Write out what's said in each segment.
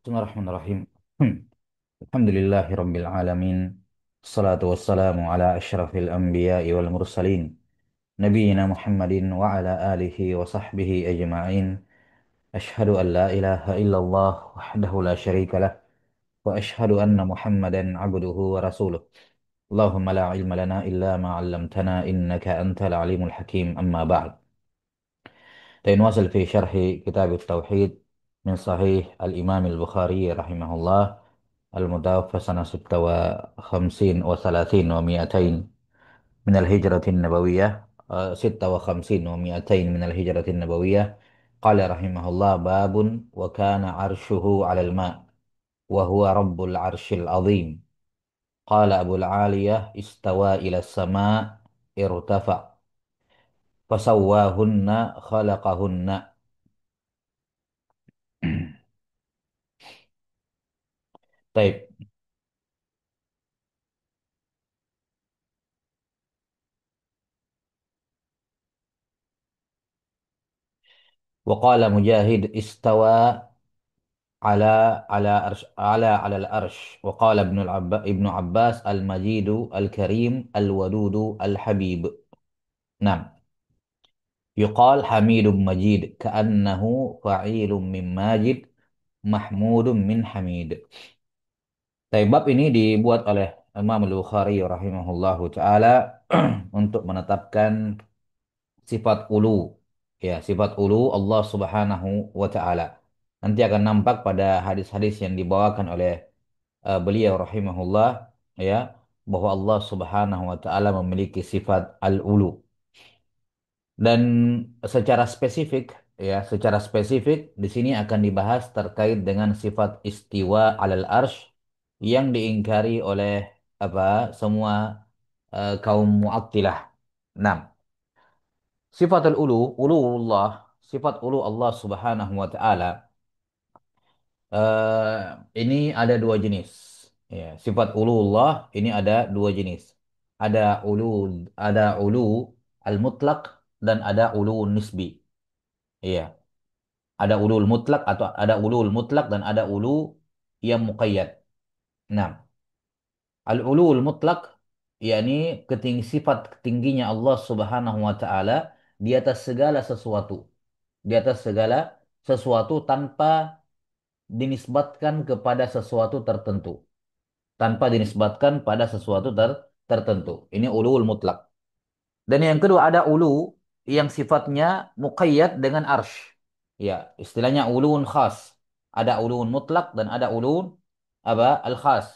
Bismillahirrahmanirrahim. Alhamdulillahi Rabbil Alamin. Assalatu wassalamu ala ashrafil anbiya'i wal mursalin. Nabiyyina Muhammadin wa ala alihi wa sahbihi ajma'in. Ashhadu an la ilaha illallah wahdahu la syarika lah. Wa ashhadu anna Muhammadan abduhu wa rasuluh. Allahumma la ilma lana illa ma 'allamtana innaka antal alimul hakim. Amma ba'd. نواصل في شرح كتاب التوحيد من صحيح الإمام البخاري رحمه الله المتوفى سنة 56 وثلاثين ومئتين من الهجرة النبوية 56 ومئتين من الهجرة النبوية. قال رحمه الله: باب وكان عرشه على الماء وهو رب العرش العظيم. قال أبو العالية: استوى إلى السماء ارتفع فسواهن خلقهن. طيب. وقال مجاهد: استوى على على الأرش. وقال ابن عباس: المجيد الكريم الودود الحبيب. نعم. يقال حميد مجيد كأنه فعيل من ماجد محمود من حميد. Tapi bab ini dibuat oleh Imam Al-Bukhari rahimahullahu taala untuk menetapkan sifat ulu, ya, sifat ulu Allah Subhanahu wa taala. Nanti akan nampak pada hadis-hadis yang dibawakan oleh beliau rahimahullah, ya, bahwa Allah Subhanahu wa taala memiliki sifat al-ulu. Dan secara spesifik, ya, secara spesifik di sini akan dibahas terkait dengan sifat istiwa alal arsh yang diingkari oleh apa semua kaum Mu'attilah. Nah, sifatul ulu, uluullah, sifat ulu Allah Subhanahu wa taala ini ada dua jenis. Ya, sifat uluullah ini ada dua jenis. Ada ulu ada ulu al-mutlaq dan ada ulu nisbi. Iya, ada ulul mutlak atau ada ulul mutlak dan ada ulu yang muqayyad. Nah, al-ulul mutlak yakni sifat tingginya Allah Subhanahu wa taala di atas segala sesuatu. Di atas segala sesuatu tanpa dinisbatkan kepada sesuatu tertentu. Tanpa dinisbatkan pada sesuatu tertentu. Ini ulul mutlak. Dan yang kedua ada ulu yang sifatnya muqayyad dengan arsh. Ya, istilahnya ulun khas. Ada ulun mutlak dan ada ulun apa? Al-khas.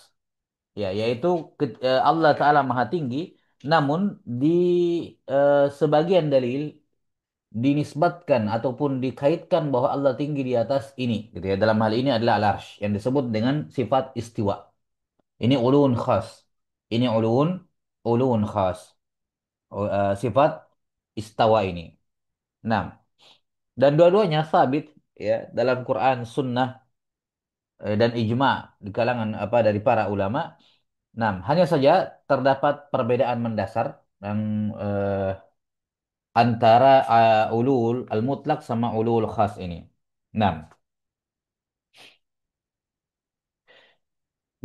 Ya, yaitu Allah Ta'ala Maha Tinggi, namun di sebagian dalil dinisbatkan ataupun dikaitkan bahwa Allah tinggi di atas ini, gitu ya. Dalam hal ini adalah al-arsh yang disebut dengan sifat istiwa. Ini ulun khas. Ini ulun khas. Sifat istawa ini. Nah, dan dua-duanya sabit, ya, dalam Quran, Sunnah, dan ijma di kalangan apa dari para ulama. Nah, hanya saja terdapat perbedaan mendasar yang antara ulul al-mutlak sama ulul khas ini. Nah,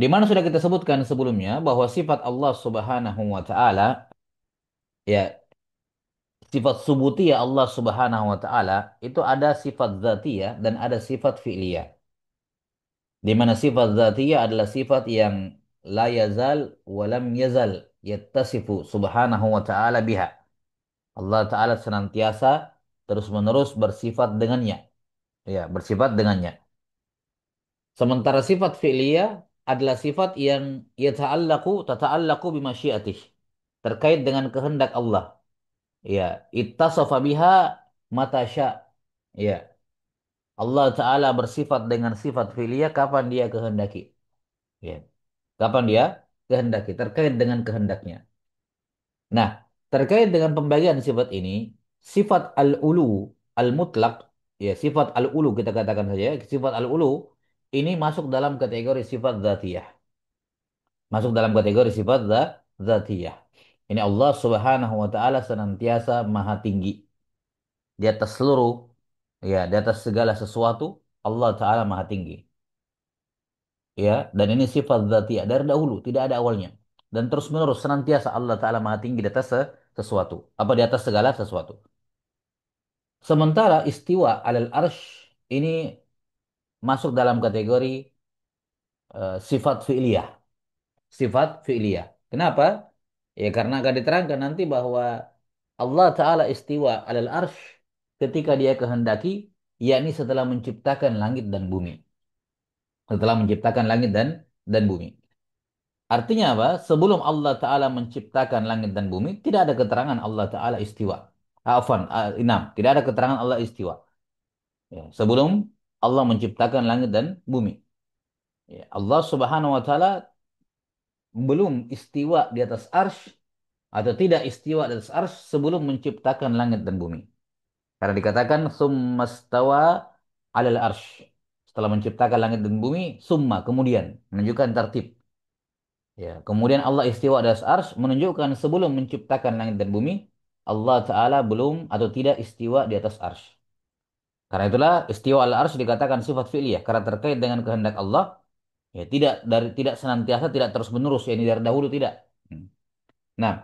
di mana sudah kita sebutkan sebelumnya bahwa sifat Allah Subhanahu wa taala, ya, sifat subutiyah Allah Subhanahu wa taala itu ada sifat zatiyah dan ada sifat fi'liyah. Di mana sifat zatiyah adalah sifat yang la yazal wa lam yazal yattasifu subhanahu wa ta'ala biha. Allah Ta'ala senantiasa terus-menerus bersifat dengannya. Ya, bersifat dengannya. Sementara sifat fi'liyah adalah sifat yang tata'allaqu bimasyiatih. Terkait dengan kehendak Allah. Ya, ittasafa biha mata sya'. Ya, Allah Ta'ala bersifat dengan sifat fi'liyah kapan dia kehendaki. Ya. Kapan dia kehendaki, terkait dengan kehendaknya. Nah, terkait dengan pembagian sifat ini, sifat al-ulu, al-mutlak, ya, sifat al-ulu kita katakan saja, sifat al-ulu ini masuk dalam kategori sifat dzatiyah. Masuk dalam kategori sifat dzatiyah. Ini Allah Subhanahu wa taala senantiasa maha tinggi di atas seluruh, ya, di atas segala sesuatu Allah taala maha tinggi. ya, dan ini sifat dzatiyah dari dahulu, tidak ada awalnya. Dan terus-menerus senantiasa Allah Ta'ala Maha tinggi di atas sesuatu. Apa di atas segala sesuatu. Sementara istiwa alal arsh ini masuk dalam kategori sifat fi'liyah. Sifat fi'liyah. Kenapa? Ya karena akan diterangkan nanti bahwa Allah Ta'ala istiwa alal arsh ketika dia kehendaki, yakni setelah menciptakan langit dan bumi. Setelah menciptakan langit dan bumi. Artinya apa? Sebelum Allah Ta'ala menciptakan langit dan bumi, tidak ada keterangan Allah Ta'ala istiwa. Afwan, inam. Tidak ada keterangan Allah istiwa. Ya, sebelum Allah menciptakan langit dan bumi. Ya, Allah Subhanahu wa Ta'ala belum istiwa di atas arsy atau tidak istiwa di atas arsy sebelum menciptakan langit dan bumi. Karena dikatakan summastawa alal arsy. Setelah menciptakan langit dan bumi, summa kemudian menunjukkan tertib. Ya, kemudian Allah istiwa di atas arsy menunjukkan sebelum menciptakan langit dan bumi, Allah Ta'ala belum atau tidak istiwa di atas arsy. Karena itulah istiwa al arsy dikatakan sifat fi'liyah karena terkait dengan kehendak Allah. Ya, tidak senantiasa, tidak terus menerus, ya ini dari dahulu tidak. Hmm. Nah,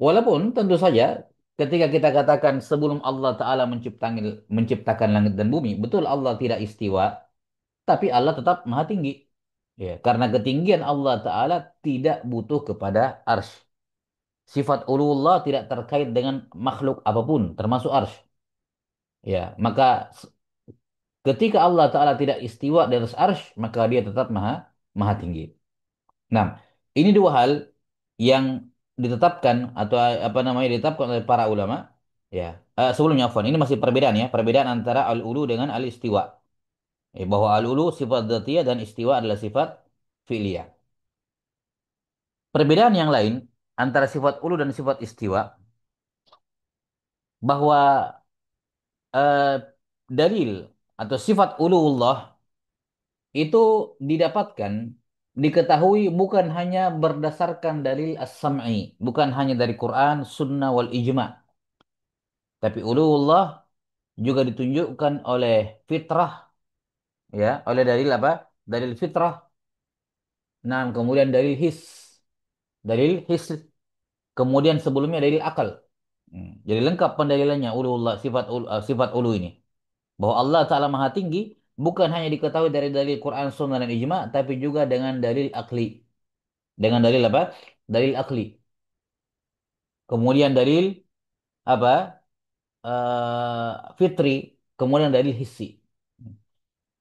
walaupun tentu saja ketika kita katakan sebelum Allah Ta'ala menciptakan langit dan bumi, betul Allah tidak istiwa, tapi Allah tetap maha tinggi. Ya, karena ketinggian Allah Ta'ala tidak butuh kepada arsy. Sifat uluullah tidak terkait dengan makhluk apapun, termasuk arsy. Ya, maka ketika Allah Ta'ala tidak istiwa di atas arsy, maka dia tetap maha tinggi. Nah, ini dua hal yang ditetapkan atau apa namanya ditetapkan oleh para ulama. Ya, sebelumnya Afwan, ini masih perbedaan ya, perbedaan antara al-ulu dengan al-istiwa. Bahwa al-ulu sifat dzatiyah dan istiwa adalah sifat fi'liyah. Perbedaan yang lain antara sifat ulu dan sifat istiwa bahwa eh, dalil atau sifat uluullah itu didapatkan diketahui bukan hanya berdasarkan dalil as-sam'i, bukan hanya dari Quran, sunnah wal ijma', tapi uluullah juga ditunjukkan oleh fitrah ya, oleh dalil apa? Dalil fitrah. Nah, kemudian dalil his, dalil his, kemudian sebelumnya dalil akal. Jadi lengkap pendalilannya uluullah sifat ulu ini. Bahwa Allah Ta'ala Maha Tinggi bukan hanya diketahui dari dalil Quran, Sunnah, dan Ijma, tapi juga dengan dalil akli. Dengan dalil apa? Dalil akli. Kemudian dalil apa? Fitri. Kemudian dalil hissi.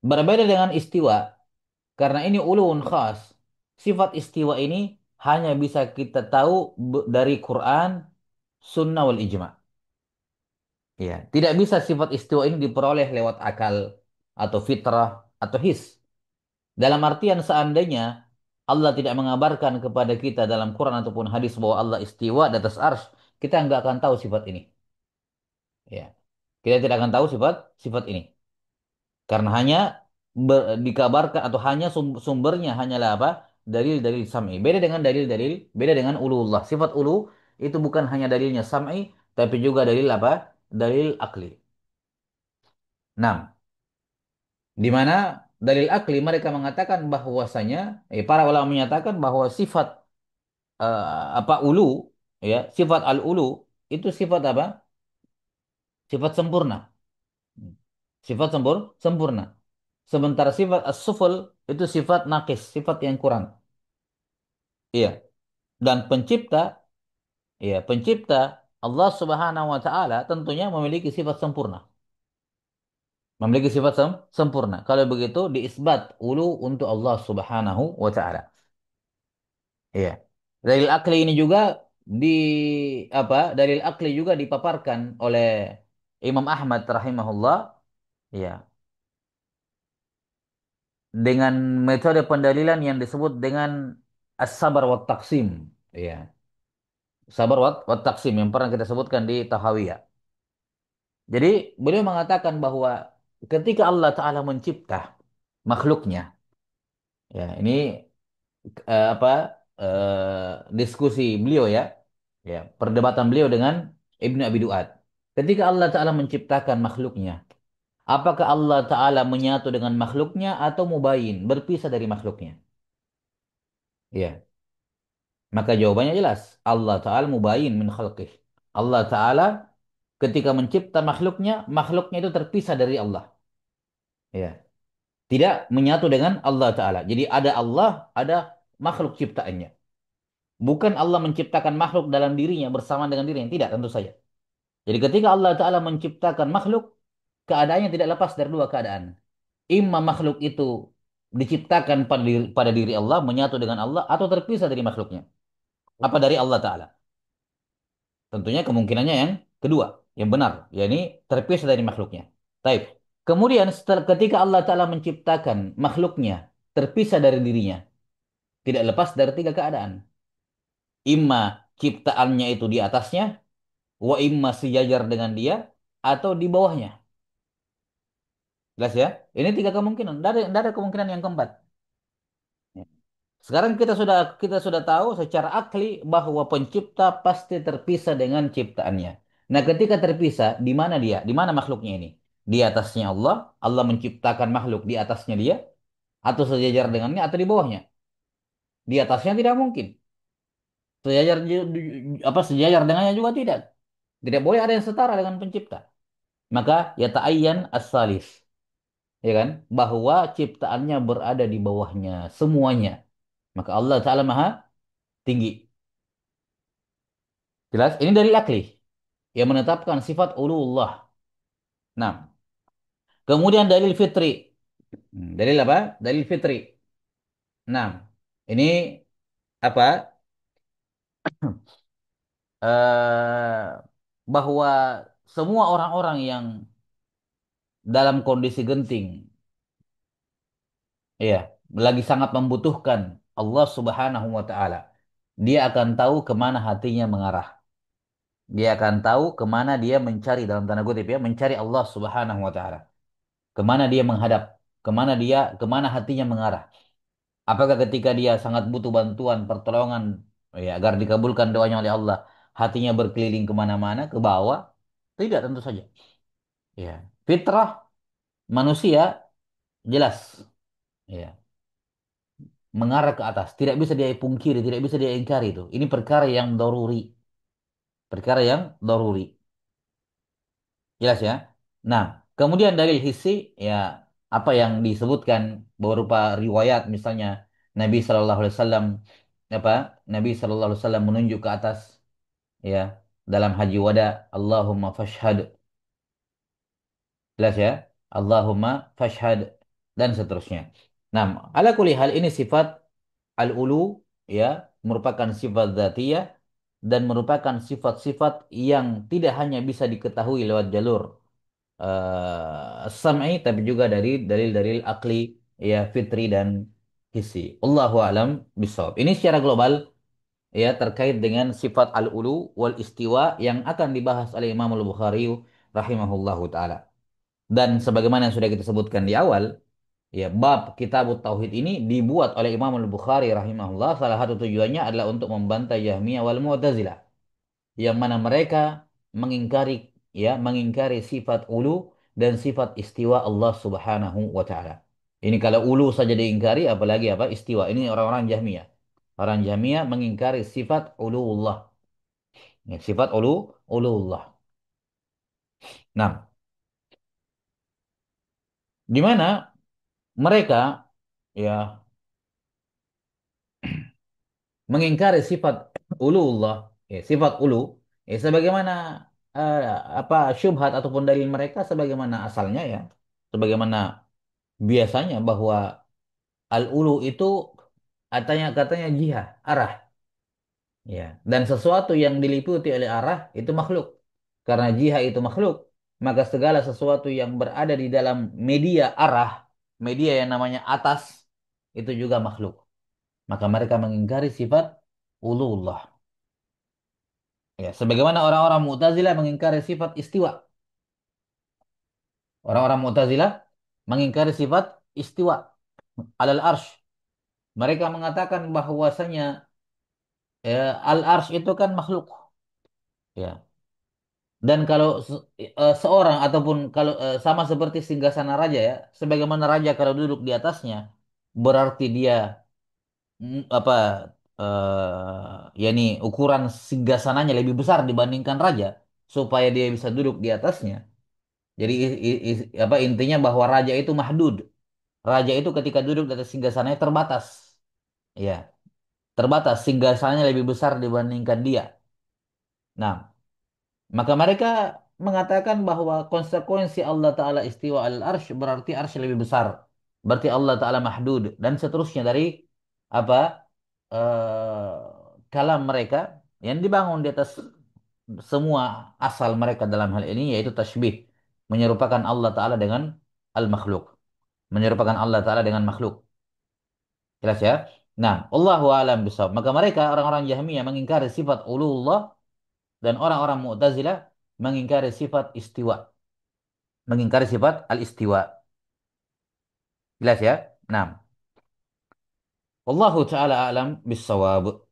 Berbeda dengan istiwa, karena ini ulun khas. Sifat istiwa ini hanya bisa kita tahu dari Quran, Sunnah, wal Ijma. Ya, tidak bisa sifat istiwa ini diperoleh lewat akal atau fitrah atau his. Dalam artian seandainya Allah tidak mengabarkan kepada kita dalam Quran ataupun hadis bahwa Allah istiwa di atas arsy, kita nggak akan tahu sifat ini. Ya, kita tidak akan tahu sifat sifat ini karena hanya dikabarkan atau hanya sumbernya hanyalah apa? Dalil-dalil sam'i. Beda dengan ulullah. Sifat ulu itu bukan hanya dalilnya sam'i, tapi juga dalil apa? Dalil akli. Nah, di mana dalil akli mereka mengatakan bahwasanya para ulama menyatakan bahwa sifat apa ulu ya sifat al ulu itu sifat apa sifat sempurna. Sifat sempurna, sementara sifat as-suful itu sifat nakis, sifat yang kurang. Iya, dan pencipta Allah Subhanahu wa taala tentunya memiliki sifat sempurna, memiliki sifat sempurna. Kalau begitu diisbat ulu untuk Allah Subhanahu wa taala. Iya. Dalil akli ini juga di dalil akli juga dipaparkan oleh Imam Ahmad rahimahullah ya dengan metode pendalilan yang disebut dengan as-sabar wa taqsim ya. Sabar wa taqsim yang pernah kita sebutkan di Tahawiyah. Jadi beliau mengatakan bahwa ketika Allah Ta'ala mencipta makhluknya ya ini apa diskusi beliau ya ya perdebatan beliau dengan Ibnu Abi Duat ketika Allah Ta'ala menciptakan makhluknya Apakah Allah Ta'ala menyatu dengan makhluknya atau mubayin, berpisah dari makhluknya? Ya, maka jawabannya jelas. Allah Ta'ala mubayin min khalqih. Allah Ta'ala ketika mencipta makhluknya, makhluknya itu terpisah dari Allah. Ya, tidak menyatu dengan Allah Ta'ala. Jadi ada Allah, ada makhluk ciptaannya. Bukan Allah menciptakan makhluk dalam dirinya bersama dengan dirinya. Tidak, tentu saja. Jadi ketika Allah Ta'ala menciptakan makhluk, keadaannya tidak lepas dari dua keadaan. Imma makhluk itu diciptakan pada diri Allah, menyatu dengan Allah, atau terpisah dari makhluknya. Apa dari Allah Ta'ala? Tentunya kemungkinannya yang kedua, yang benar, yakni terpisah dari makhluknya. Taib. Kemudian setelah ketika Allah Ta'ala menciptakan makhluknya, terpisah dari dirinya, tidak lepas dari tiga keadaan. Imma ciptaannya itu di atasnya, wa imma sejajar dengan dia, atau di bawahnya. Jelas ya? Ini tiga kemungkinan. Tidak ada kemungkinan yang keempat. Ya. Sekarang kita sudah tahu secara akli bahwa pencipta pasti terpisah dengan ciptaannya. Nah, ketika terpisah, di mana dia? Di mana makhluknya ini? Di atasnya Allah, Allah menciptakan makhluk di atasnya dia, atau sejajar dengannya, atau di bawahnya. Di atasnya tidak mungkin. Sejajar dengannya juga tidak. Tidak boleh ada yang setara dengan pencipta. Maka ya ta'ayyan as-salis, ya kan? Bahwa ciptaannya berada di bawahnya semuanya. Maka Allah Ta'ala Maha tinggi. Jelas? Ini dalil akli yang menetapkan sifat uluullah. Nah, kemudian dalil fitri. Dalil apa? Dalil fitri. Nah, ini apa? Bahwa semua orang-orang yang dalam kondisi genting, ya, lagi sangat membutuhkan Allah Subhanahu wa taala. Dia akan tahu kemana hatinya mengarah. Dia akan tahu kemana dia mencari dalam tanda kutip ya, mencari Allah Subhanahu wa taala. Kemana dia menghadap, kemana hatinya mengarah. Apakah ketika dia sangat butuh bantuan, pertolongan, ya, agar dikabulkan doanya oleh Allah, hatinya berkeliling kemana-mana, ke bawah? Tidak, tentu saja. Ya, fitrah manusia jelas, ya, mengarah ke atas. Tidak bisa dia pungkiri, tidak bisa dia ingkari itu. Ini perkara yang daruri, perkara yang daruri. Jelas ya. Nah, kemudian dalil hissi, ya, apa yang disebutkan berupa riwayat, misalnya Nabi Shallallahu Alaihi Wasallam, apa, Nabi Shallallahu Alaihi Wasallam menunjuk ke atas, ya, dalam haji wada, Allahumma fashhad. Jelas ya. Allahumma fashhad, dan seterusnya. Nah, ala kulli hal, ini sifat al-ulu, ya, merupakan sifat dzatiyah dan merupakan sifat-sifat yang tidak hanya bisa diketahui lewat jalur sam'i, tapi juga dari dalil-dalil akli, ya, fitri dan hissi. Allahu alam bisawab. Ini secara global, ya, terkait dengan sifat al-ulu wal istiwa yang akan dibahas oleh Imam Al-Bukhari rahimahullahu taala. Dan sebagaimana yang sudah kita sebutkan di awal, ya, bab Kitab Tauhid ini dibuat oleh Imam Al-Bukhari rahimahullah, salah satu tujuannya adalah untuk membantai Jahmiyah wal Mu'tazilah, yang mana mereka mengingkari, mengingkari sifat ulu dan sifat istiwa Allah Subhanahu wa taala. Ini kalau ulu saja diingkari, apalagi apa istiwa. Ini orang-orang Jahmiyah. Orang Jahmiyah mengingkari sifat uluullah. Ya, sifat uluullah. Nah, di mana mereka, ya, mengingkari sifat uluullah, ya, sifat ulu, ya, sebagaimana eh, apa syubhat ataupun dalil mereka sebagaimana asalnya, ya, sebagaimana biasanya bahwa al-ulu itu katanya jihah, arah, ya. Dan sesuatu yang diliputi oleh arah itu makhluk. Karena jihah itu makhluk, maka segala sesuatu yang berada di dalam media arah, media yang namanya atas, itu juga makhluk. Maka mereka mengingkari sifat ulullah. Ya, sebagaimana orang-orang Mu'tazilah mengingkari sifat istiwa. Orang-orang Mu'tazilah mengingkari sifat istiwa alal arsh. Mereka mengatakan bahwasanya, al arsh itu kan makhluk. Ya. Dan kalau seorang ataupun kalau sama seperti singgasana raja ya, sebagaimana raja kalau duduk di atasnya, berarti dia apa yakni ukuran singgasananya lebih besar dibandingkan raja, supaya dia bisa duduk di atasnya. Jadi apa intinya bahwa raja itu mahdud. Raja itu ketika duduk di atas singgasananya terbatas. Ya, terbatas. Singgasananya lebih besar dibandingkan dia. Nah, maka mereka mengatakan bahwa konsekuensi Allah Ta'ala istiwa al-arsh berarti arsh lebih besar. Berarti Allah Ta'ala mahdud. Dan seterusnya dari apa kalam mereka yang dibangun di atas semua asal mereka dalam hal ini yaitu tasybih. Menyerupakan Allah Ta'ala dengan al-makhluk. Menyerupakan Allah Ta'ala dengan makhluk. Jelas ya? Nah, Allahu a'lam bishawab. Maka mereka orang-orang Jahmiyah mengingkari sifat uluullah dan orang-orang Mu'tazilah mengingkari sifat istiwa. Mengingkari sifat al-istiwa. Jelas ya? Nah, Allahu taala a'lam bissawab.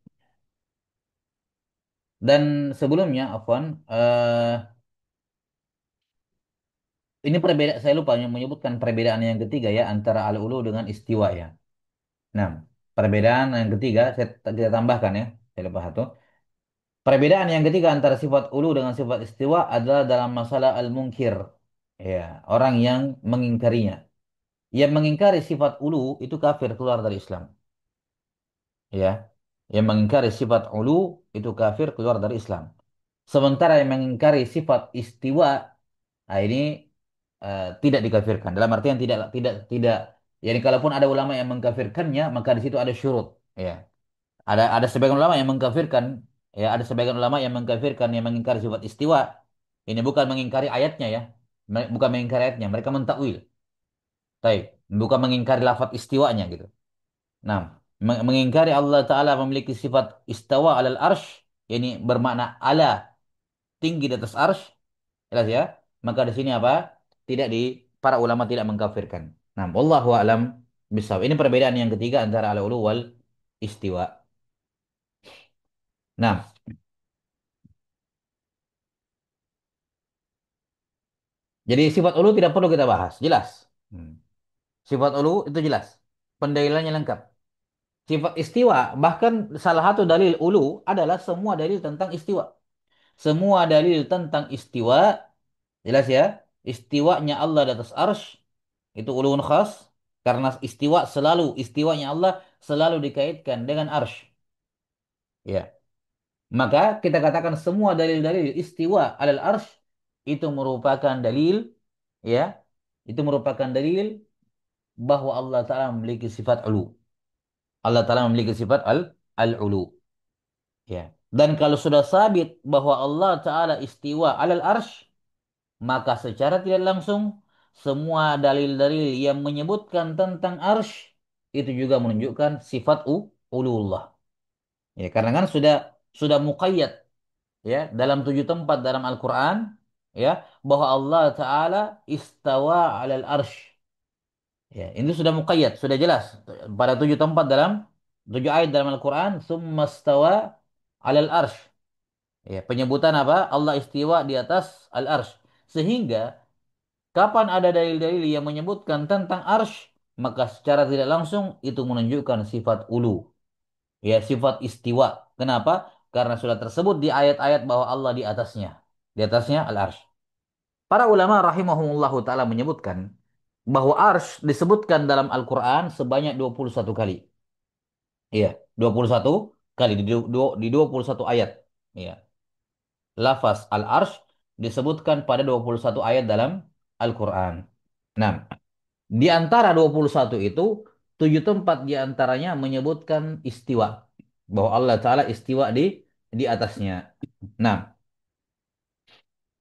Dan sebelumnya, afwan, ini perbedaan saya lupa menyebutkan perbedaan yang ketiga ya antara al-ulu dengan istiwa ya. Nah, perbedaan yang ketiga kita tambahkan ya. Saya lupa satu. Perbedaan yang ketiga antara sifat ulu dengan sifat istiwa adalah dalam masalah al-munkir. Ya, orang yang mengingkarinya. Yang mengingkari sifat ulu itu kafir keluar dari Islam. Ya, yang mengingkari sifat ulu itu kafir keluar dari Islam. Sementara yang mengingkari sifat istiwa, nah ini tidak dikafirkan. Dalam artian tidak. Yani kalaupun ada ulama yang mengkafirkannya, maka di situ ada syurut. Ya, ada sebagian ulama yang mengkafirkan. Ya, ada sebagian ulama yang mengkafirkan yang mengingkari sifat istiwa. Ini bukan mengingkari ayatnya ya, bukan mengingkari ayatnya. Mereka mentakwil. Baik, bukan mengingkari lafaz istiwanya gitu. Nah, mengingkari Allah Ta'ala memiliki sifat istawa alal arsh, ini bermakna ala, tinggi di atas arsh, jelas ya. Maka di sini apa? Tidak di para ulama tidak mengkafirkan. Nah, wallahu a'lam bishawab. Ini perbedaan yang ketiga antara al-ulu wal istiwa. Nah, jadi sifat ulu tidak perlu kita bahas, jelas. Hmm. Sifat ulu itu jelas. Pendalilannya lengkap. Sifat istiwa, bahkan salah satu dalil ulu adalah semua dalil tentang istiwa. Semua dalil tentang istiwa, jelas ya. Istiwanya Allah di atas arsh itu ulun khas karena istiwanya Allah selalu dikaitkan dengan arsh. Ya. Maka kita katakan semua dalil-dalil istiwa alal arsh itu merupakan dalil ya. Itu merupakan dalil bahwa Allah Ta'ala memiliki sifat ulu. Allah Ta'ala memiliki sifat al-ulu. Ya. Dan kalau sudah sabit bahwa Allah Ta'ala istiwa alal arsh, maka secara tidak langsung semua dalil-dalil yang menyebutkan tentang arsh itu juga menunjukkan sifat ulullah. Ya, karena kan sudah muqayyad ya dalam 7 tempat dalam Al-Qur'an ya bahwa Allah Ta'ala istawa alal arsh. Ya, ini sudah muqayyad, sudah jelas pada 7 tempat dalam 7 ayat dalam Al-Qur'an, "Tsumma stawa alal arsh." Ya, penyebutan apa? Allah istiwa di atas al-arsh. Sehingga kapan ada dalil-dalil yang menyebutkan tentang arsh, maka secara tidak langsung itu menunjukkan sifat ulu. Ya, sifat istiwa. Kenapa? Karena sudah tersebut di ayat-ayat bahwa Allah di atasnya. Di atasnya al-arsh. Para ulama rahimahumullahu ta'ala menyebutkan bahwa arsh disebutkan dalam Al-Quran sebanyak 21 kali. Iya, 21 kali di 21 ayat. Iya. Lafaz al-arsh disebutkan pada 21 ayat dalam Al-Quran. Nah, di antara 21 itu, 7 tempat di antaranya menyebutkan istiwa. Bahwa Allah Ta'ala istiwa di atasnya. Nah,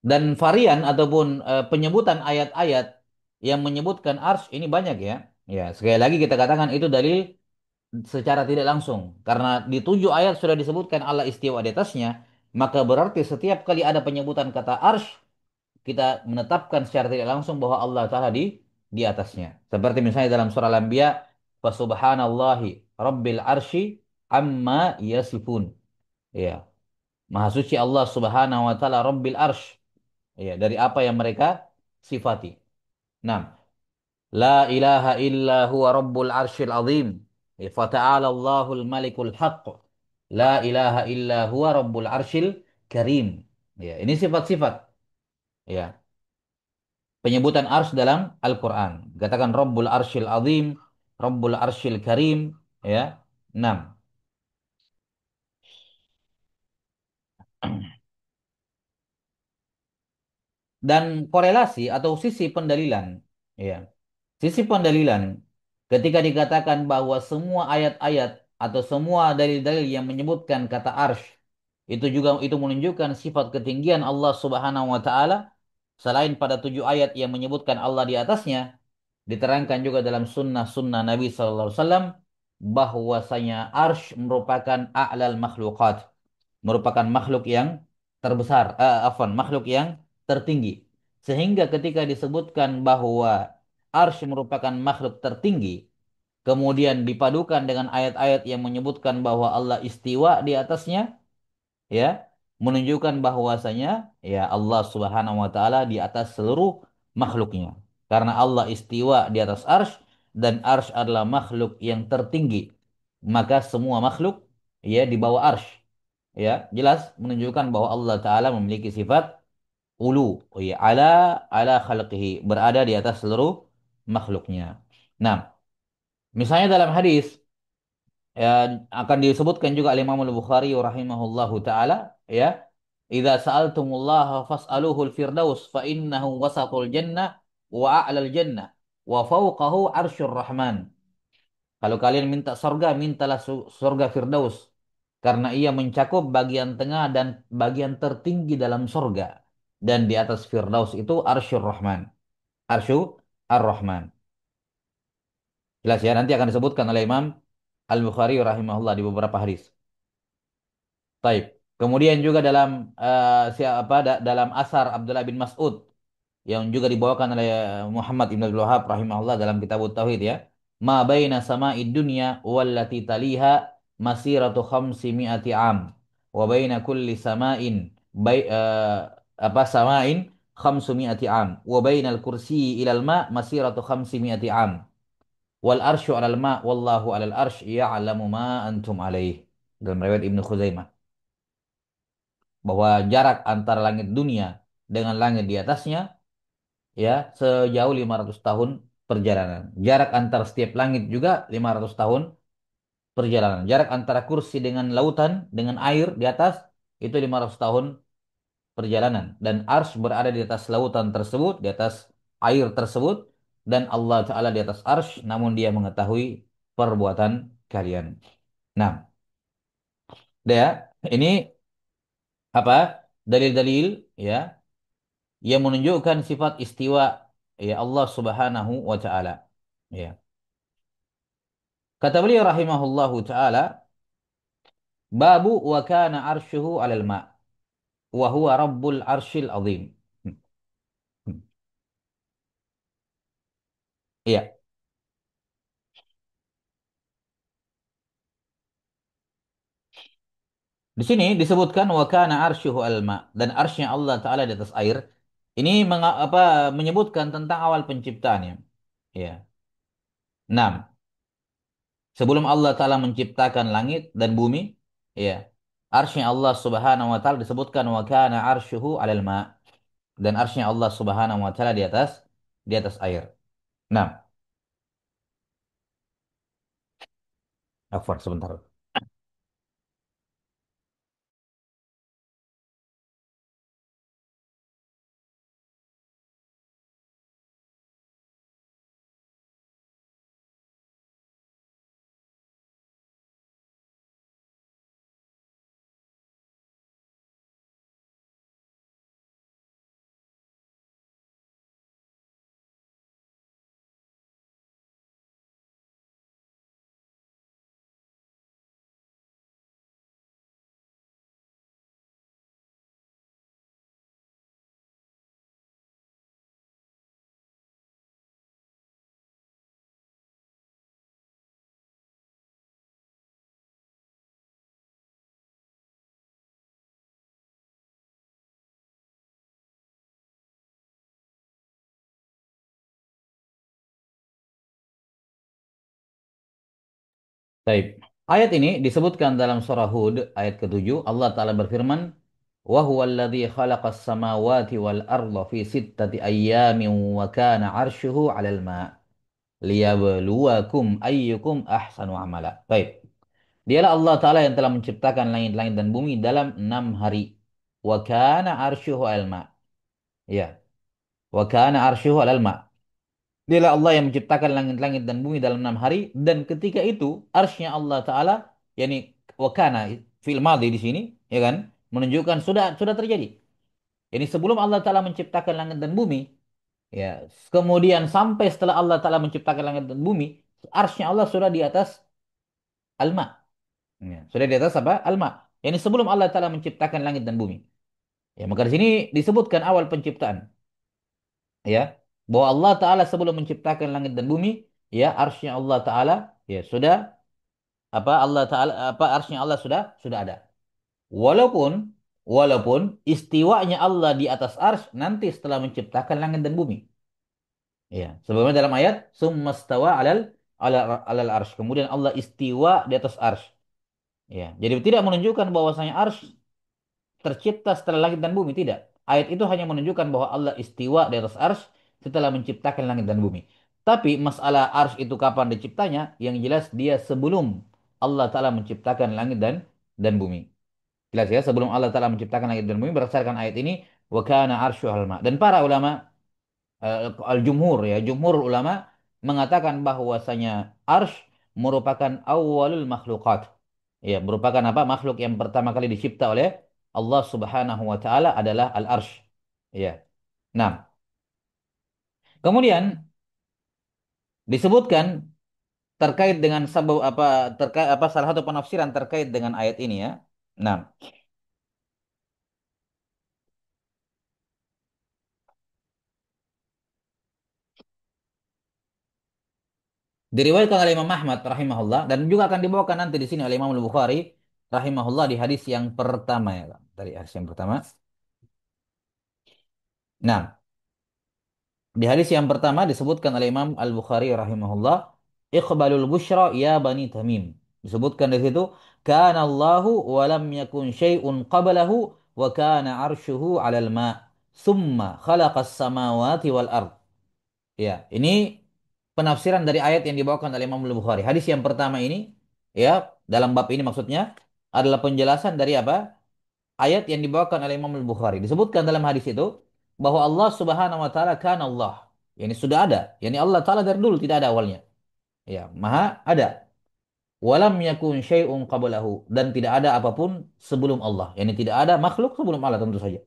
dan varian ataupun penyebutan ayat-ayat yang menyebutkan arsh ini banyak ya. Ya, sekali lagi kita katakan itu dalil secara tidak langsung. Karena di 7 ayat sudah disebutkan Allah istiwa di atasnya, maka berarti setiap kali ada penyebutan kata arsh, kita menetapkan secara tidak langsung bahwa Allah Ta'ala di atasnya. Seperti misalnya dalam surah Al-Anbiya, Fasubhanallahi Rabbil Arsy amma yasifun. Ya, Maha suci Allah Subhanahu wa Ta'ala Rabbil Arsy. Ya, dari apa yang mereka sifati. Nah, la ilaha illa huwa rabbul arsyil azim. Ya, fata'ala Allahul malikul haqq. La ilaha illa huwa rabbul arsyil karim. Ya, ini sifat-sifat. Ya, penyebutan arsy dalam Al-Qur'an. Katakan rabbul arsyil azim, rabbul arsyil karim, ya. 6. Dan korelasi atau sisi pendalilan, ya. Sisi pendalilan ketika dikatakan bahwa semua ayat-ayat atau semua dalil-dalil yang menyebutkan kata arsh itu juga itu menunjukkan sifat ketinggian Allah Subhanahu wa taala selain pada 7 ayat yang menyebutkan Allah di atasnya diterangkan juga dalam sunnah-sunnah Nabi sallallahu alaihi wasallam bahwasanya arsh merupakan a'lal makhluqat, merupakan makhluk yang terbesar, makhluk yang tertinggi. Sehingga ketika disebutkan bahwa arsy merupakan makhluk tertinggi, kemudian dipadukan dengan ayat-ayat yang menyebutkan bahwa Allah istiwa di atasnya, ya, menunjukkan bahwasanya ya Allah Subhanahu wa taala di atas seluruh makhluknya. Karena Allah istiwa di atas arsy dan arsy adalah makhluk yang tertinggi, maka semua makhluk ya di bawah arsy. Ya, jelas menunjukkan bahwa Allah taala memiliki sifat ulu, ya, ala khalqihi, berada di atas seluruh makhluknya. Nah, misalnya dalam hadis ya, akan disebutkan juga oleh Imam Al-Bukhari rahimahullahu taala, ya, idza sa'altumullaha fas'aluhul firdaus fa innahu wasatul jannah wa a'lal jannah wa fawqahu arsyur rahman. Kalau kalian minta surga, mintalah surga firdaus karena ia mencakup bagian tengah dan bagian tertinggi dalam surga dan di atas firdaus itu arsyur rahman. Arsyu ar-Rahman. Jelas ya, nanti akan disebutkan oleh Imam Al-Bukhari rahimahullah di beberapa hadis. Taib. Kemudian juga dalam dalam asar Abdullah bin Mas'ud yang juga dibawakan oleh Muhammad Ibn Abdul Wahhab rahimahullah dalam kitab Tauhid, ya. Ma baina sama'id dunya wallati taliha masiratu khamsi mi'ati am. Wa baina kulli sama'in sama'in khamsu mi'ati am. Wa bainal kursi ilal ma masiratu khamsi mi'ati am. Wal arsyu 'alal ma wallahu 'alal arsy ya'lamu ma antum alaih. Dalam riwayat Ibnu Khuzaimah bahwa jarak antara langit dunia dengan langit di atasnya ya sejauh 500 tahun perjalanan. Jarak antara setiap langit juga 500 tahun perjalanan. Jarak antara kursi dengan lautan dengan air di atas itu 500 tahun perjalanan dan ars berada di atas lautan tersebut, di atas air tersebut dan Allah taala di atas ars namun dia mengetahui perbuatan kalian. Nah, ya, ini apa? Dalil-dalil ya yang menunjukkan sifat istiwa ya Allah Subhanahu wa taala. Ya. Kata beliau rahimahullahu taala, babu wa kana arsyuhu 'alal ma wa huwa rabbul arsyil azim. Hmm. Hmm. Iya. Di sini disebutkan wa kana arsyuhu 'alal ma dan arsy Allah taala di atas air. Ini menyebutkan tentang awal penciptaannya. Ya. 6. Sebelum Allah taala menciptakan langit dan bumi, ya. Arsy Allah Subhanahu wa taala disebutkan wa kana arsyuhu 'alal ma. Dan arsy Allah Subhanahu wa taala di atas air. Nah, afwan sebentar. Baik. Ayat ini disebutkan dalam surah Hud ayat ke-7. Allah Ta'ala berfirman, "Wa huwal ladzi khalaqas samawati wal arda fi sittati ayyamin wa kana 'arshuhu 'alal ma' liyabluwakum ayyukum ahsanu amala." Baik. Dialah Allah Ta'ala yang telah menciptakan langit-langit dan bumi dalam 6 hari. Wa kana 'arshuhu 'alal ma'. Ya. Wa kana 'arshuhu 'alal ma'. Dialah Allah yang menciptakan langit-langit dan bumi dalam 6 hari, dan ketika itu arsy-Nya Allah Taala, yakni wakana fil madhi di sini, ya kan, menunjukkan sudah terjadi. Jadi sebelum Allah Taala menciptakan langit dan bumi, ya, kemudian sampai setelah Allah Taala menciptakan langit dan bumi, arsy-Nya Allah sudah di atas al-ma. Ya, sudah di atas apa? Al-ma. Yani sebelum Allah Taala menciptakan langit dan bumi. Ya, maka di sini disebutkan awal penciptaan, ya, bahwa Allah Taala sebelum menciptakan langit dan bumi, ya, arsy-Nya Allah Taala, ya, sudah apa, Allah Taala apa, arsy-Nya Allah sudah ada. Walaupun walaupun istiwanya Allah di atas arsy nanti setelah menciptakan langit dan bumi. Ya, sebagaimana dalam ayat summastawa alal arsy. Kemudian Allah istiwa di atas arsy. Ya, jadi tidak menunjukkan bahwasanya arsy tercipta setelah langit dan bumi, tidak. Ayat itu hanya menunjukkan bahwa Allah istiwa di atas arsy setelah menciptakan langit dan bumi. Tapi masalah arsy itu kapan diciptanya, yang jelas dia sebelum Allah Ta'ala menciptakan langit dan bumi. Jelas ya, sebelum Allah Ta'ala menciptakan langit dan bumi berdasarkan ayat ini, wa kana arsyu ma. Dan para ulama, al-jumhur, ya, jumhur ulama mengatakan bahwasanya arsh merupakan awalul makhlukat. Ya, merupakan apa? Makhluk yang pertama kali dicipta oleh Allah Subhanahu wa taala adalah al-arsh. Ya. Nah, kemudian disebutkan terkait dengan sabab apa, terkait apa, salah satu penafsiran terkait dengan ayat ini, ya. Nah, diriwayatkan oleh Imam Ahmad rahimahullah, dan juga akan dibawakan nanti di sini oleh Imam Al-Bukhari rahimahullah di hadis yang pertama, ya. Dari hadis yang pertama. Nah, di hadis yang pertama disebutkan oleh Imam Al-Bukhari rahimahullah, "Iqbalul busyra ya Bani Tamim." Disebutkan di situ, "Kana Allahu wa lam yakun syai'un qablahu wa kana arshuhu 'alal ma', summa khalaqas samawati wal ard." Ya, ini penafsiran dari ayat yang dibawakan oleh Imam Al-Bukhari. Hadis yang pertama ini, ya, dalam bab ini maksudnya adalah penjelasan dari apa? Ayat yang dibawakan oleh Imam Al-Bukhari. Disebutkan dalam hadis itu bahwa Allah Subhanahu wa taala kan Allah. Yani sudah ada. Yani Allah taala dari dulu tidak ada awalnya. Ya, maha ada. Walam yakun syai'un qablahu, dan tidak ada apapun sebelum Allah. Yani tidak ada makhluk sebelum Allah tentu saja.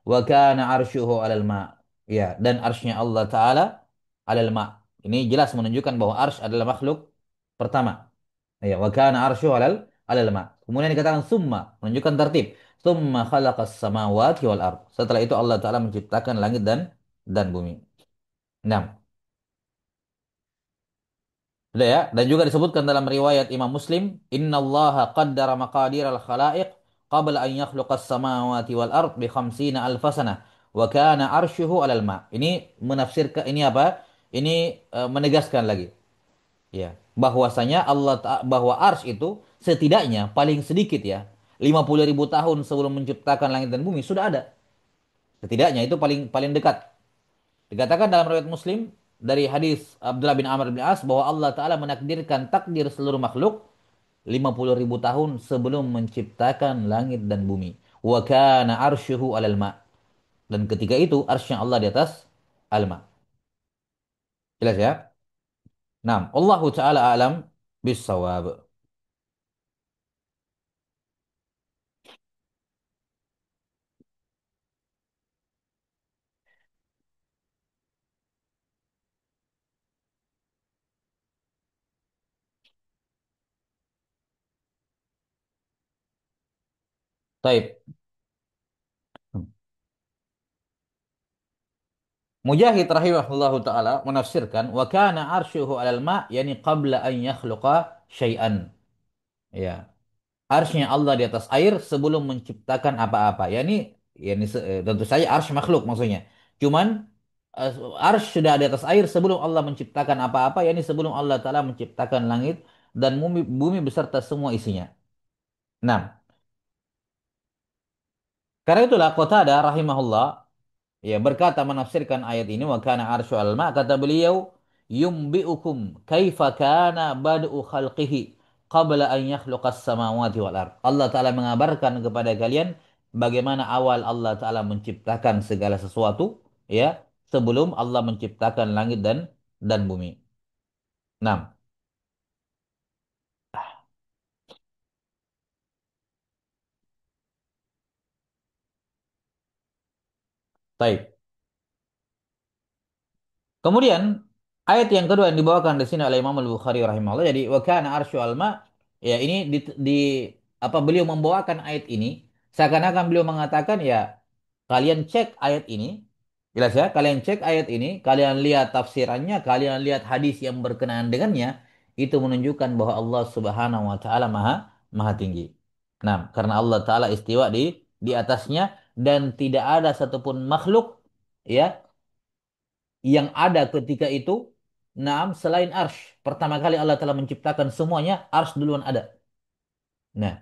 Wa kana arsyuhu 'alal ma. Ya, dan arsy Allah taala 'alal ma. Ini jelas menunjukkan bahwa arsy adalah makhluk pertama. Ya, wa kana arsyu alal ma. Kemudian dikatakan summa, menunjukkan tertib. Summa khalaqas samawati wal ard. Setelah itu Allah Ta'ala menciptakan langit dan bumi. Nah, sudah ya. Dan juga disebutkan dalam riwayat Imam Muslim, "Innallaha qaddara maqadir al-khalaiq qabla an yakhluqas samawati wal ard bi khamsina alfasana wa kana arsyuhu alal ma." Ini menafsirkan ini apa? Ini menegaskan lagi, ya, bahwasanya bahwa ars itu setidaknya paling sedikit, ya, 50.000 tahun sebelum menciptakan langit dan bumi sudah ada. Setidaknya itu paling paling dekat. Dikatakan dalam riwayat Muslim dari hadis Abdullah bin Amr bin As bahwa Allah Ta'ala menakdirkan takdir seluruh makhluk 50.000 tahun sebelum menciptakan langit dan bumi. Wa kana arsyuhu alal ma. Dan ketika itu arsy Allah di atas al-ma. Jelas ya? Nah, Allahu Ta'ala alam bisawab. Taib. Mujahid rahimahullahu taala menafsirkan wa kana arsyuhu 'alal ma, yani qabla an yakhluqa syai'an. Ya. Arsy Allah di atas air sebelum menciptakan apa-apa. Tentu saja arsy makhluk maksudnya. Cuman arsy sudah di atas air sebelum Allah menciptakan apa-apa, yani sebelum Allah taala menciptakan langit dan bumi beserta semua isinya. Nah, karena itulah Qatadah rahimahullah ya berkata menafsirkan ayat ini wa kana arsyu al-ma kata beliau yumbiukum kaifa kana bad'u khalqihi qabla an yakhluqas samawati wal ard. Allah taala mengabarkan kepada kalian bagaimana awal Allah taala menciptakan segala sesuatu ya sebelum Allah menciptakan langit dan bumi. 6. Baik. Kemudian ayat yang kedua yang dibawakan di sini oleh Imam Al-Bukhari rahimahullah jadi wa kana arsyu alma ya ini apa beliau membawakan ayat ini seakan-akan beliau mengatakan ya kalian cek ayat ini jelas ya kalian cek ayat ini kalian lihat tafsirannya kalian lihat hadis yang berkenaan dengannya itu menunjukkan bahwa Allah Subhanahu wa taala maha maha tinggi. Nah, karena Allah taala istiwa di atasnya dan tidak ada satupun makhluk ya yang ada ketika itu, naam selain arsh. Pertama kali Allah telah menciptakan semuanya, arsh duluan ada. Nah,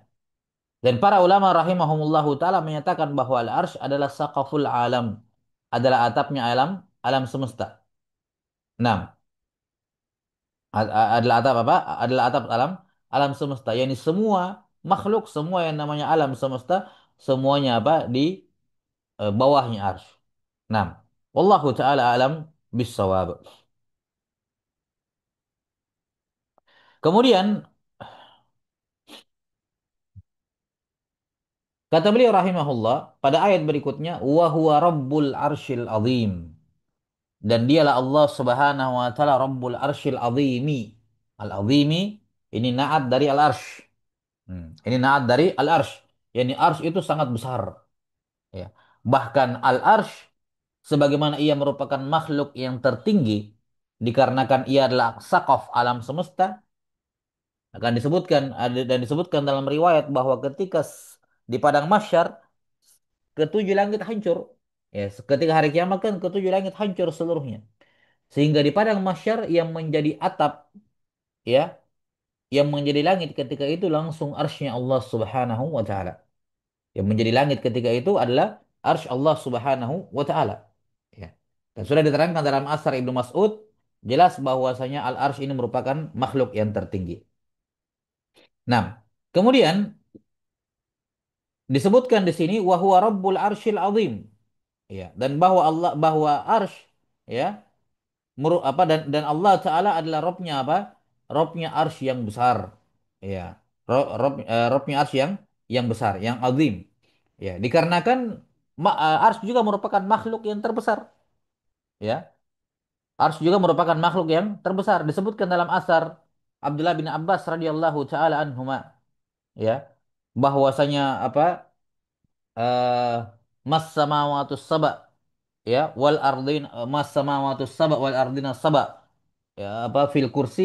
dan para ulama rahimahumullahu taala menyatakan bahwa al-arsh adalah saqaful alam, adalah atapnya alam, alam semesta. Nah, adalah atap apa? Adalah atap alam, alam semesta. Yani semua makhluk, semua yang namanya alam semesta, semuanya apa? Di bawahnya arsh. Nah, wallahu taala alam bisawab. Kemudian kata beliau rahimahullah pada ayat berikutnya wa huwa rabbul arsyil azim dan dialah Allah Subhanahu wa taala rabbul arsyil azimi. Al azimi ini naat dari al arsy. Ini naat dari al arsy. Yani arsy itu sangat besar ya. Bahkan al arsy sebagaimana ia merupakan makhluk yang tertinggi dikarenakan ia adalah saqaf alam semesta akan disebutkan dan disebutkan dalam riwayat bahwa ketika di padang mahsyar ketujuh langit hancur. Ya, ketika hari kiamat kan ketujuh langit hancur seluruhnya. Sehingga di padang mahsyar yang menjadi atap, ya, yang menjadi langit ketika itu langsung arsy Allah Subhanahu wa taala. Yang menjadi langit ketika itu adalah arsy Allah Subhanahu wa taala. Ya. Dan sudah diterangkan dalam asar Ibnu Mas'ud jelas bahwasanya al-arsy ini merupakan makhluk yang tertinggi. Nah, kemudian disebutkan di sini wa huwa rabbul arsyil azim. Ya, dan bahwa arsy ya apa dan Allah Taala adalah Robnya apa? Robnya arsy yang besar. Ya. Robnya arsy yang besar, yang azim. Ya, dikarenakan arsy juga merupakan makhluk yang terbesar. Ya, arsy juga merupakan makhluk yang terbesar. Disebutkan dalam asar Abdullah bin Abbas radhiyallahu taala anhuma. Ya, bahwasanya apa? eh mas samawatus saba ya wal ardin mas samawatus saba wal ardina saba ya apa fil kursi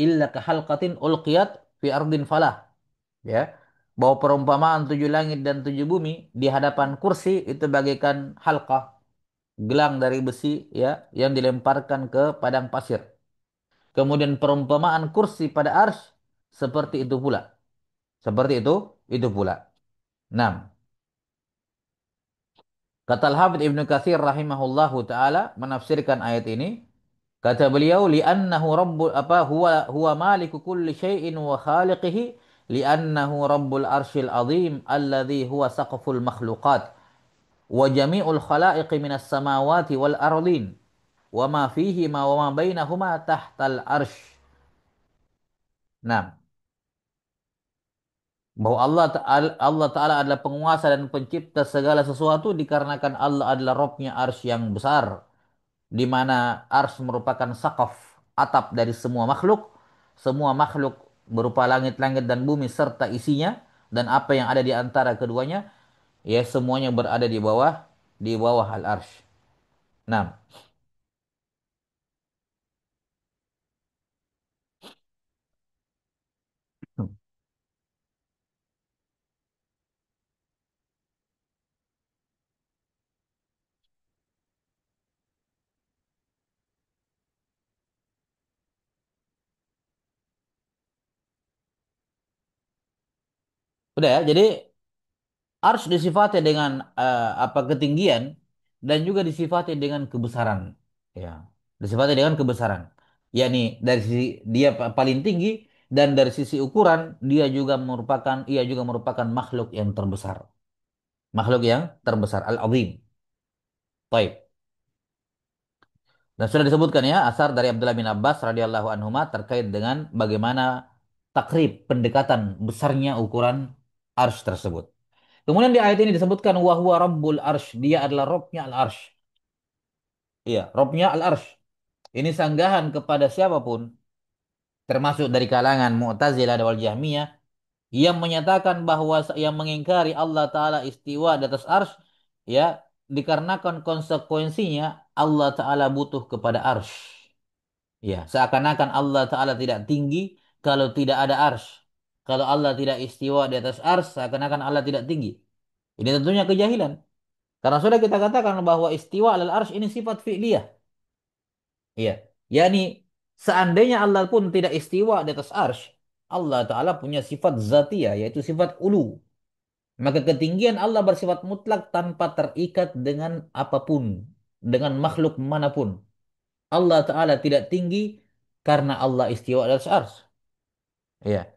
illa kahalqatin ulqiyat fi ardin falah ya bahwa perumpamaan tujuh langit dan tujuh bumi di hadapan kursi itu bagaikan halqah gelang dari besi ya yang dilemparkan ke padang pasir kemudian perumpamaan kursi pada arsy seperti itu pula seperti itu pula. Nah, kata Al-Hafidz Ibnu Katsir rahimahullahu taala menafsirkan ayat ini kata beliau li'annahu rabbul apa huwa maliku kulli syai'in wa khaliqihi li'annahu rabbul arsyil azim alladzi huwa saqful makhluqat wa jami'ul khalaiqi minas samawati wal ardin wa ma fihi ma wa ma bainahuma tahtal arsh. Nah, bahwa Allah Ta'ala adalah penguasa dan pencipta segala sesuatu dikarenakan Allah adalah Rabbnya arsy yang besar di mana ars merupakan sakaf atap dari semua makhluk berupa langit-langit dan bumi serta isinya dan apa yang ada di antara keduanya ya semuanya berada di bawah al-arsy. Nah, Udah ya, jadi arsy disifati dengan apa ketinggian dan juga disifati dengan kebesaran. Ya, disifati dengan kebesaran. Yakni dari sisi dia paling tinggi dan dari sisi ukuran ia juga merupakan makhluk yang terbesar. Makhluk yang terbesar al-azim. Baik. Dan sudah disebutkan ya asar dari Abdullah bin Abbas radhiyallahu anhuma terkait dengan bagaimana takrib pendekatan besarnya ukuran arsy tersebut. Kemudian di ayat ini disebutkan wahwa rabbul arsy, dia adalah Robnya al arsy. Iya, Robnya al arsy. Ini sanggahan kepada siapapun termasuk dari kalangan Mu'tazilah dan Wal Jahmiyah yang menyatakan bahwa yang mengingkari Allah taala istiwa di atas arsy ya dikarenakan konsekuensinya Allah taala butuh kepada arsy. Ya, seakan-akan Allah Ta'ala tidak tinggi kalau tidak ada ars. Kalau Allah tidak istiwa di atas ars, seakan-akan Allah tidak tinggi. Ini tentunya kejahilan. Karena sudah kita katakan bahwa istiwa alal ars ini sifat fi'liyah. Iya. Yani, seandainya Allah pun tidak istiwa di atas ars, Allah Ta'ala punya sifat zatiyah, yaitu sifat ulu. Maka ketinggian Allah bersifat mutlak tanpa terikat dengan apapun. Dengan makhluk manapun. Allah Ta'ala tidak tinggi karena Allah istiwa di atas ars. Iya,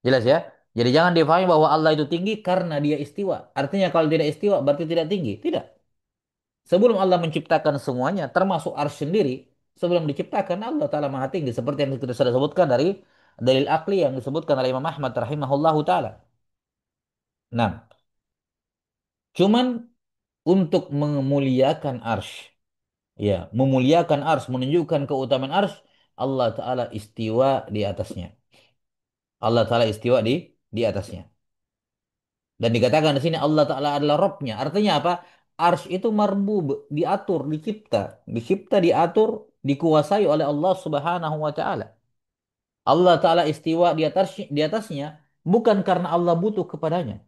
jelas ya. Jadi jangan difahami bahwa Allah itu tinggi karena dia istiwa. Artinya kalau tidak istiwa berarti tidak tinggi. Tidak. Sebelum Allah menciptakan semuanya, termasuk arsy sendiri, sebelum diciptakan Allah Ta'ala maha tinggi. Seperti yang kita sudah sebutkan dari dalil akli yang disebutkan oleh Imam Ahmad rahimahullahu Ta'ala. Nah, cuman untuk memuliakan arsy, ya, memuliakan arsy, menunjukkan keutamaan arsy, Allah Ta'ala istiwa di atasnya. Allah Ta'ala istiwa di atasnya. Dan dikatakan di sini Allah Ta'ala adalah Robnya. Artinya apa? Ars itu marbub, diatur, dicipta. Dicipta, diatur, dikuasai oleh Allah Subhanahu wa Ta'ala. Allah Ta'ala istiwa di atasnya bukan karena Allah butuh kepadanya.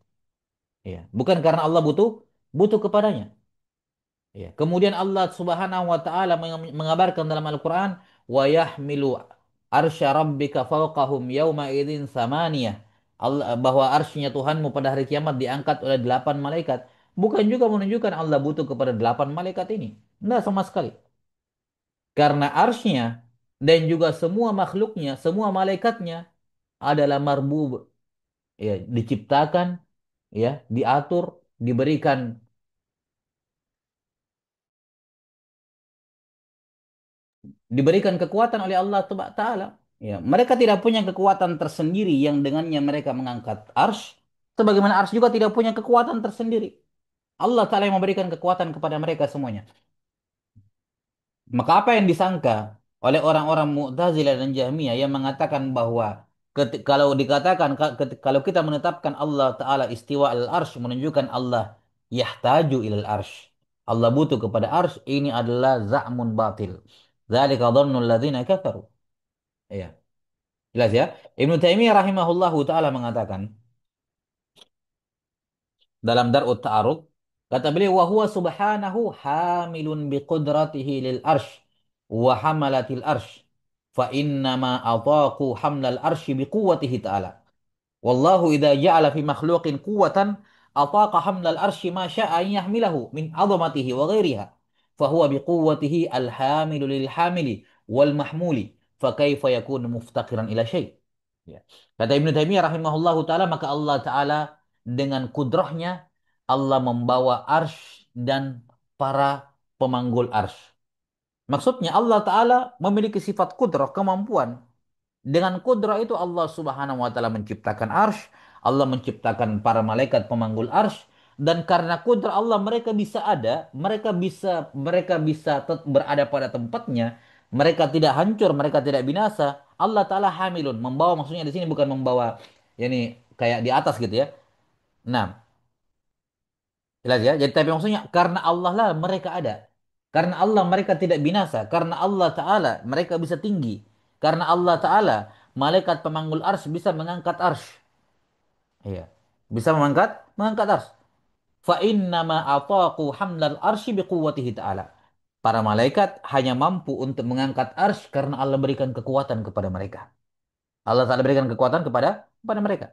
Ya. Bukan karena Allah butuh kepadanya. Ya. Kemudian Allah Subhanahu wa taala mengabarkan dalam Al-Qur'an wa yahmilu arsya rabbika fawqahum yauma idzin samaniyah. Allah bahwa arsy Tuhanmu pada hari kiamat diangkat oleh 8 malaikat. Bukan juga menunjukkan Allah butuh kepada 8 malaikat ini. Enggak sama sekali. Karena arsy dan juga semua makhluknya, semua malaikatnya adalah marbub, ya, diciptakan, ya, diatur, diberikan kekuatan oleh Allah Ta'ala. Ya, mereka tidak punya kekuatan tersendiri yang dengannya mereka mengangkat ars. Sebagaimana ars juga tidak punya kekuatan tersendiri. Allah Ta'ala yang memberikan kekuatan kepada mereka semuanya. Maka apa yang disangka oleh orang-orang Mu'tazilah dan Jahmiyah yang mengatakan bahwa kalau dikatakan kalau kita menetapkan Allah Ta'ala istiwa al-arsh menunjukkan Allah yahtaju ilal arsh. Allah butuh kepada arsh, ini adalah za'mun batil. Dzalika dhannul ladzina kafaru. Iya, jelas ya. Ibnu Taimiyah rahimahullahu taala mengatakan dalam Darut Ta'arud, kata beliau wa huwa subhanahu hamilun biqudratihi lil arsh wa hamalatil arsh fa innama ataqu hamlal arsh biquwwatihi ta'ala. Wallahu idza ja'ala fi makhluqin quwwatan ataqa hamlal arsy ma syaa an yahmilahu min 'azamatihi wa ghairiha fa huwa biquwwatihi al-hamilu lil hamili wal mahmuli fa kaifa yakunu muftaqiran ila syai'. Ya. Kata Ibnu Taimiyah rahimahullahu taala maka Allah taala dengan kudrahnya Allah membawa arsy dan para pemanggul arsy. Maksudnya Allah taala memiliki sifat kudrah, kemampuan dengan kudrah itu Allah Subhanahu wa taala menciptakan arsy, Allah menciptakan para malaikat pemanggul arsy dan karena kudrah Allah mereka bisa berada pada tempatnya, mereka tidak hancur, mereka tidak binasa. Allah taala hamilun, membawa maksudnya di sini bukan membawa yani kayak di atas gitu ya. Nah, jelas ya. Jadi tapi maksudnya karena Allah lah mereka ada. Karena Allah mereka tidak binasa. Karena Allah Ta'ala mereka bisa tinggi. Karena Allah Ta'ala malaikat pemanggul ars bisa mengangkat ars. Iya. Bisa mengangkat ars. Fa innama ataqu hamlal arsy biquwwatihi ta'ala. Para malaikat hanya mampu untuk mengangkat ars karena Allah berikan kekuatan kepada mereka. Allah Ta'ala berikan kekuatan kepada mereka.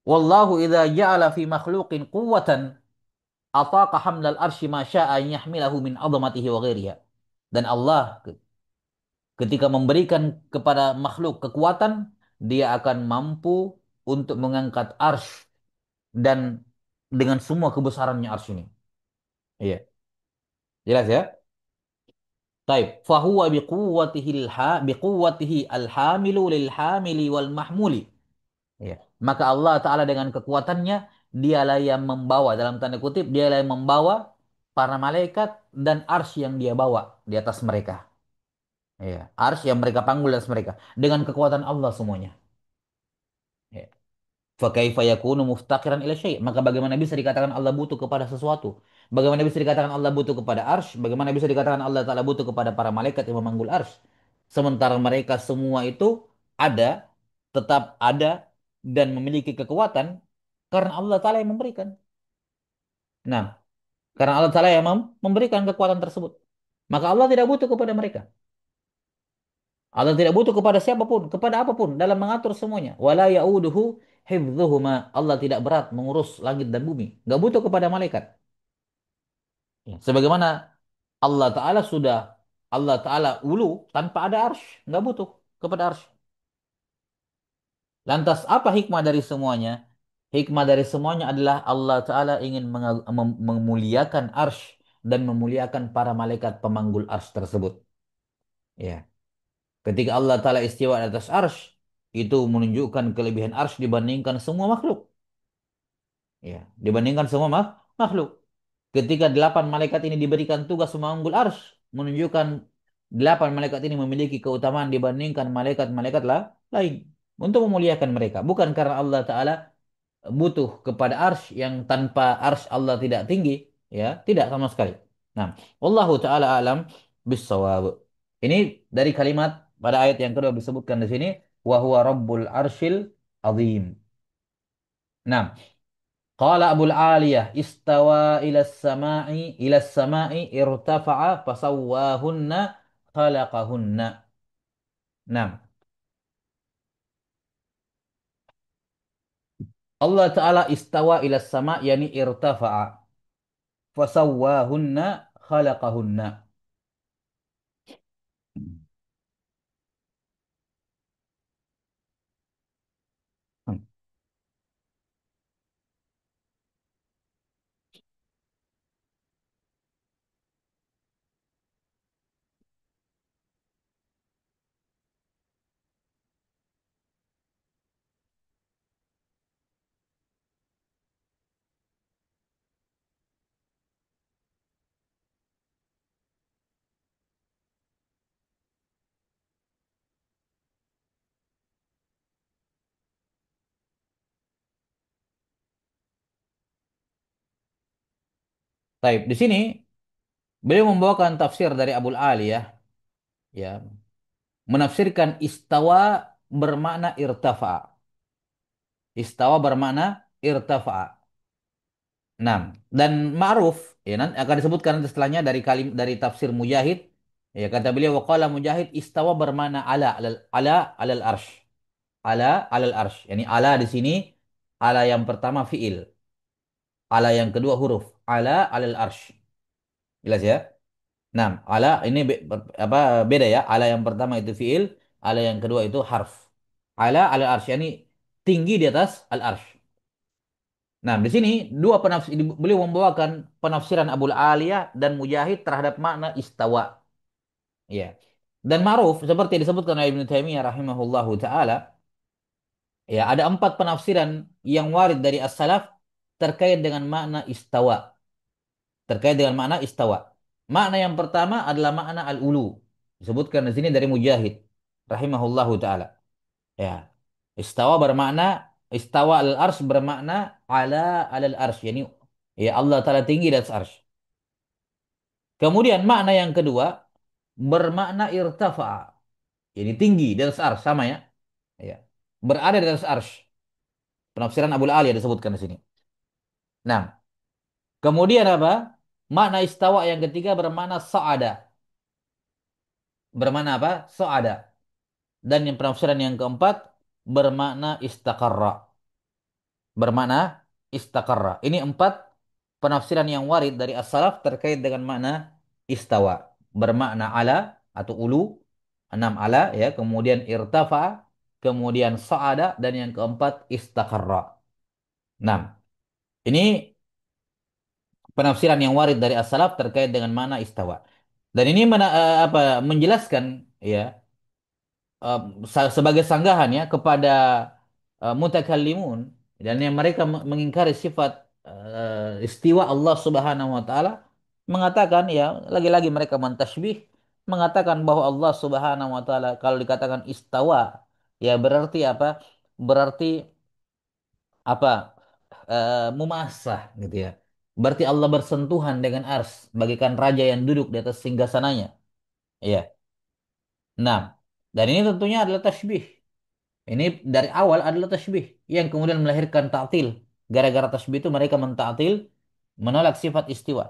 Wallahu idza ja'ala fi makhluqin quwwatan ataqa hamlal arsy ma syaa an yahmilahu min 'azamatihi wa ghairiha. Dan Allah ketika memberikan kepada makhluk kekuatan, dia akan mampu untuk mengangkat arsy dan dengan semua kebesarannya arsy ini. Iya, jelas ya? Taib. Fahuwa biquwwatihi al-hamilu lil hamili wal mahmuli. Ya. Maka Allah Ta'ala dengan kekuatannya, dialah yang membawa, dalam tanda kutip, dialah yang membawa para malaikat dan arsy yang dia bawa di atas mereka. Ya. Arsy yang mereka panggul di atas mereka. Dengan kekuatan Allah semuanya. Ya. Fakaifa yakunu muftaqiran ila syai'. Maka bagaimana bisa dikatakan Allah butuh kepada sesuatu? Bagaimana bisa dikatakan Allah butuh kepada arsy? Bagaimana bisa dikatakan Allah Ta'ala butuh kepada para malaikat yang memanggul arsy? Sementara mereka semua itu ada, tetap ada, dan memiliki kekuatan karena Allah Ta'ala yang memberikan. Nah, karena Allah Ta'ala yang memberikan kekuatan tersebut. Maka Allah tidak butuh kepada mereka. Allah tidak butuh kepada siapapun, kepada apapun dalam mengatur semuanya. Wala ya'uduhu hifdzuhuma. Allah tidak berat mengurus langit dan bumi. Gak butuh kepada malaikat. Ya. Sebagaimana Allah Ta'ala sudah, Allah Ta'ala ulu tanpa ada arsh. Gak butuh kepada arsh. Lantas apa hikmah dari semuanya? Hikmah dari semuanya adalah Allah Ta'ala ingin memuliakan arsh dan memuliakan para malaikat pemanggul arsh tersebut. Ya. Ketika Allah Ta'ala istiwa di atas arsh, itu menunjukkan kelebihan arsh dibandingkan semua makhluk. Ya. Dibandingkan semua makhluk. Ketika delapan malaikat ini diberikan tugas memanggul arsh, menunjukkan delapan malaikat ini memiliki keutamaan dibandingkan malaikat-malaikat lain. Untuk memuliakan mereka. Bukan karena Allah Ta'ala butuh kepada arsh yang tanpa arsh Allah tidak tinggi, ya tidak sama sekali. Nah, Wallahu taala alam bisawab. Ini dari kalimat pada ayat yang kedua disebutkan di sini, wa huwa rabbul arsyil azim. Nah, qala Abul Aliyah istawa ila samai irtafa'a fasawwahunna khalaqahunna. Nah, Allah Ta'ala istawa ila sama yani irtafa'a fasawwahunna khalaqahunna. Hmm. Taib. Di sini beliau membawakan tafsir dari Abul Aliyah, ya, menafsirkan istawa bermakna irtafa. Istawa bermakna irtafa. Nah, dan ma'ruf ya nanti akan disebutkan nanti setelahnya dari dari tafsir Mujahid. Ya kata beliau waqala Mujahid istawa bermakna alal arsh. Alal arsh. Yani ala di sini ala yang pertama fiil, ala yang kedua huruf. Alal arsh. Jelas ya? Nah, ala ini apa beda ya? Ala yang pertama itu fiil, ala yang kedua itu harf. Ala arsy ini tinggi di atas al arsy. Nah, di sini dua penafsir beliau membawakan penafsiran Abul Aliyah dan Mujahid terhadap makna istawa. Ya. Dan ma'ruf seperti disebutkan oleh Ibnu Taimiyah rahimahullahu taala, ya ada empat penafsiran yang warid dari as-salaf terkait dengan makna istawa. Terkait dengan makna istawa. Makna yang pertama adalah makna al-ulu. Disebutkan di sini dari Mujahid rahimahullahu taala. Ya. Istawa bermakna istawa al-arsy bermakna ala alal arsy. Yani ya Allah taala tinggi di atas arsy. Kemudian makna yang kedua bermakna irtafa. Yani tinggi di atas arsy sama ya. Ya. Berada di atas arsy. Penafsiran Abu Ali disebutkan di sini. Nah, kemudian apa? Makna istawa yang ketiga bermakna sa'ada. Bermakna apa? Sa'ada. Dan yang penafsiran yang keempat bermakna istaqarra. bermakna istaqarra. Ini empat penafsiran yang warid dari as-salaf terkait dengan makna istawa. Bermakna ala atau ulu, enam ala ya, kemudian irtafa, kemudian sa'ada dan yang keempat istaqarra. Nah, ini penafsiran yang warid dari as-salaf terkait dengan makna istawa. Dan ini menjelaskan ya sebagai sanggahan ya kepada mutakallimun dan yang mereka mengingkari sifat istiwa Allah Subhanahu wa taala mengatakan ya lagi-lagi mereka mentasbih mengatakan bahwa Allah Subhanahu wa taala kalau dikatakan istawa ya berarti apa? Berarti apa? Memasah gitu ya. Berarti Allah bersentuhan dengan ars bagaikan raja yang duduk di atas singgasananya. Iya. Nah, dan ini tentunya adalah tasbih. Ini dari awal adalah tasbih yang kemudian melahirkan ta'til. Gara-gara tasbih itu mereka mentaktil menolak sifat istiwa.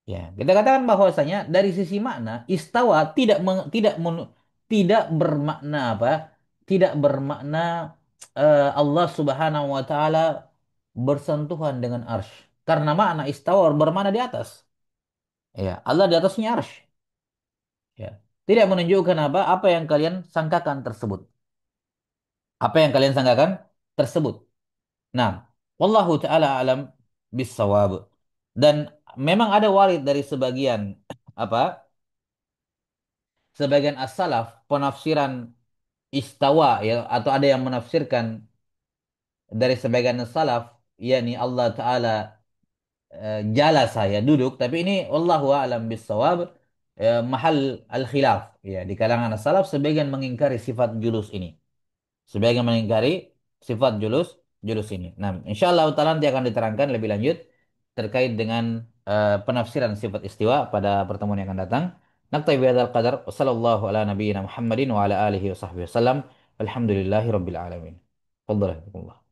Ya, kita katakan bahwasanya dari sisi makna istawa tidak bermakna apa? Tidak bermakna Allah Subhanahu wa taala bersentuhan dengan arsy. Karena makna istawa bermakna di atas. Ya, Allah di atasnya arsy. Ya. Tidak menunjukkan apa yang kalian sangkakan tersebut. Apa yang kalian sangkakan tersebut. Nah, wallahu taala alam bisawab. Dan memang ada warid dari sebagian apa? Sebagian as-salaf penafsiran istawa ya atau ada yang menafsirkan dari sebagian as-salaf yakni Allah taala jala saya duduk tapi ini wallahu alam bisawab mahal al-khilaf ya di kalangan as-salaf sebagian mengingkari sifat julus ini. Sebagai mengingkari sifat julus ini. Nah, insya Allah taala nanti akan diterangkan lebih lanjut terkait dengan penafsiran sifat istiwa pada pertemuan yang akan datang. Naktabi bihadzal qadar. Wassallallahu ala nabiyyina Muhammadin wa ala alihi wa sahbihi wasallam. Alhamdulillahi rabbil alamin. Fadhal.